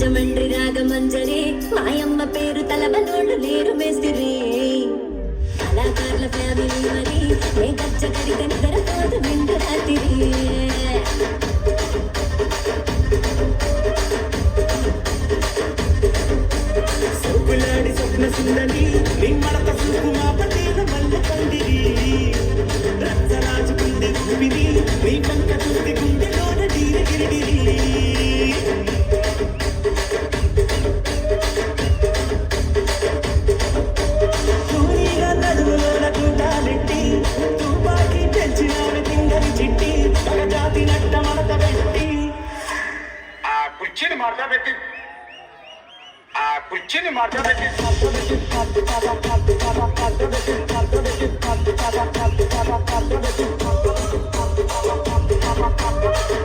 రాజమండ్రి రాగమంజరి మాయమ్మ పేరు తలవనోళ్ళు లేరు మేస్తిరి కళాకారుల ఫ్యామిలీ మరి నే గచ్చ కరిత నిద్రపోదు నిండు రాత్రి సోకులాడి స్వప్న సుందరి నిమ్మడత చూపు మా పటేల మల్ల పందిరి రచ్చరాజు గుండె గుప్పిది నీ పంక చూస్తే గుండెలోన గిరిగిరిగిరి సూరిగా నడుములోన కూటాలెట్టి తుపాకి పెంచినాడు తింగరి చిట్టి ఒక జాతి నట్ట మడత పెట్టి ఆ కుర్చీని మార్చబెట్టి ఆ కుర్చీని మార్చబెట్టి